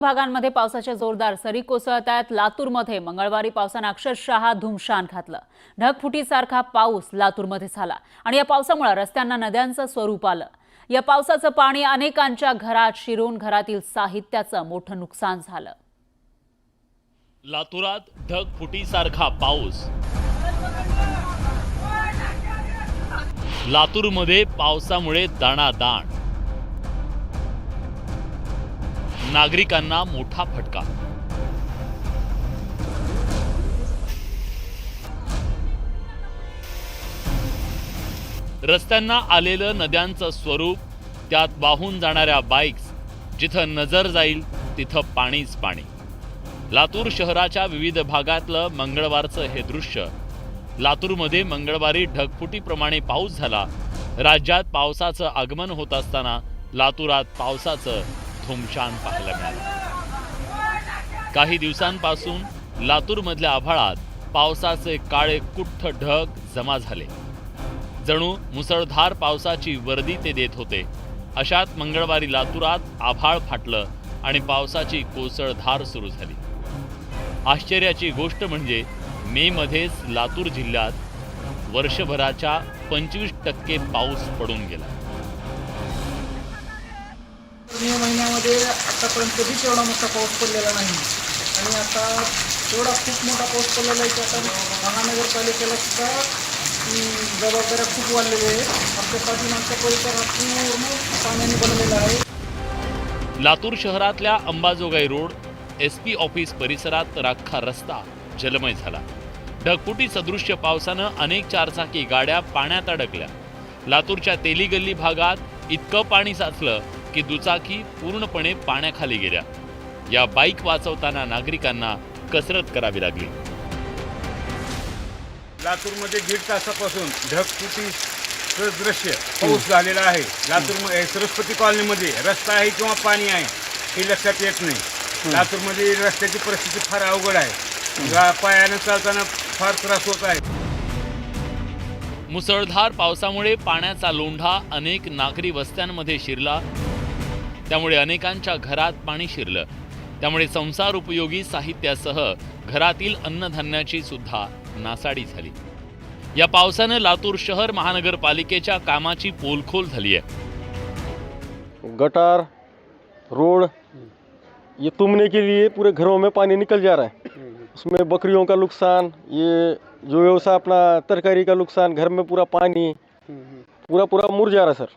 भागांमध्ये पावसाच्या जोरदार सरी कोसळत आहेत। लातूरमध्ये मंगळवारी पावसाने अक्षरशः धुमशान घातलं। ढगफुटीसारखा पाऊस लातूरमध्ये झाला आणि या पावसामुळे रस्त्यांना नद्यांचं स्वरूप आलं। या पावसाचं पाणी अनेकांच्या घरात शिरून घरातील साहित्याचं मोठं नुकसान झालं। लातूरात ढगफुटीसारखा पाऊस। लातूरमध्ये पावसामुळे दाणादाण, नागरिकांना मोठा फटका। रस्त्यांना आलेलं नद्यांचं स्वरूप, त्यात वाहून जाणाऱ्या बाईक्स, जिथं नजर जाईल तिथं पाणीच पाणी। लातूर शहराच्या विविध भागातलं मंगळवारचं हे दृश्य। लातूरमध्ये मंगळवारी ढगफुटीप्रमाणे पाऊस झाला। राज्यात पावसाचं आगमन होत असताना लातूरात पावसाचं धुमशान पाहायला मिळालं। काही दिवसांपासून लातूरमधल्या आभाळात पावसाचे काळे कुठ्ठ ढग जमा झाले। जणू मुसळधार पावसाची वर्दी ते देत होते। अशात मंगळवारी लातूरात आभाळ फाटलं आणि पावसाची कोसळधार सुरू झाली। आश्चर्याची गोष्ट म्हणजे मे मध्येच लातूर जिल्ह्यात वर्षभराच्या 25% पाऊस पडून गेला। मे महिन्यामध्ये आतापर्यंत कधीच एवढा मोठा पाऊस पडलेला नाही आणि आता एवढा खूप मोठा पाऊस पडलेला आहे की आता महानगरपालिकेला सुद्धा जबाबदाऱ्या खूप वाढलेल्या आहेत। आमच्या पाठीमागच्या परिसरात पूर्ण पाण्याने बनलेला आहे। लातूर शहरातल्या अंबाजोगाई रोड, SP ऑफिस परिसरात तर अख्खा रस्ता जलमय झाला। ढगफुटी सदृश्य पावसानं अनेक चारचाकी गाड्या पाण्यात अडकल्या। लातूरच्या तेली गल्ली भागात इतकं पाणी साचलं की दुचाकी पूर्णपणे पाण्याखाली गेल्या। या बाईक वाचवताना नागरिकांना कसरत करावी लागली। लातूरमध्ये 1.5 तासापासून ढगफुटीचं दृश्य पाऊस झालेला आहे। लातूरमध्ये सरस्वती कॉलनीमध्ये रस्ता आहे किंवा पाणी आहे हे लक्षात येत नाही। लातूरमध्ये रस्त्याची परिस्थिती फार अवघड आहे। पायानं चालताना फार त्रास होत आहे। मुसळधार पावसामुळे पाण्याचा लोंढा अनेक नागरी वस्त्यांमध्ये शिरला। त्यामुळे अनेकांच्या घरात पाणी शिरलं। त्यामुळे संसार उपयोगी साहित्यासह घरातील अन्नधान्याची सुद्धा नासाडी झाली। या पावसानं लातूर शहर महानगरपालिकेच्या कामाची पोलखोल झाली आहे। गटार, रोड, ये तुमने के लिए पूरे घरों में पानी निकल जा रहा है। उसमें बकरियों का नुकसान, ये जो व्यवसाय अपना तरकारी का नुकसान, घर में पूरा पानी पूरा मुर जा रहा है सर।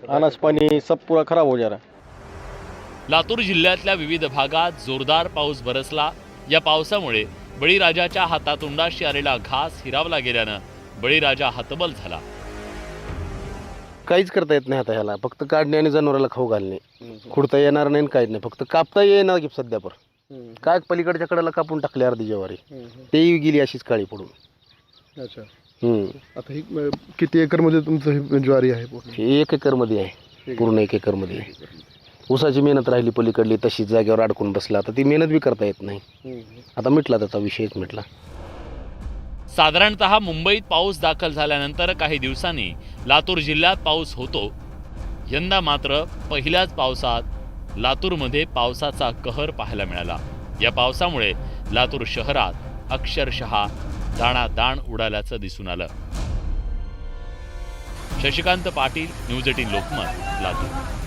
अनाज पानी सब पूरा खराब हो जा रहा है। लातूर जिल्ह्यातल्या विविध भागात जोरदार पाऊस बरसला। या पावसामुळे बळीराजाच्या हातातोंडाशी आलेला घास हिरावला गेल्यानं बळीराजा हतबल झाला। काहीच करता येत नाही आता ह्याला, फक्त काढणे आणि जनावराला खाऊ घालणे। खुडता येणार नाही, काहीच नाही, फक्त कापता येईना की सध्या पर काय पलीकडच्या कडेला कापून टाकले अर्धी ज्वारी, तेही गेली अशीच काळी पडून। अच्छा, आता ही किती एकर मध्ये तुमचं ज्वारी आहे? 1 एकर मध्ये आहे, पूर्ण 1 एकर मध्ये आहे। ऊसाची मेहनत राहिली पलीकडली, तशीच जागेवर अडकून बसला। आता ती मेहनत बी करता येत नाही। आता मिटला त्याचा विषयच मिटला। साधारणतः मुंबईत पाऊस दाखल झाल्यानंतर काही दिवसांनी लातूर जिल्ह्यात पाऊस होतो। यंदा मात्र पहिल्याच पावसात लातूरमध्ये पावसाचा कहर पाहायला मिळाला। या पावसामुळे लातूर शहरात अक्षरशः दाणादाण उडाल्याचं दिसून आलं। शशिकांत पाटील, न्यूज 18 लोकमत, लातूर।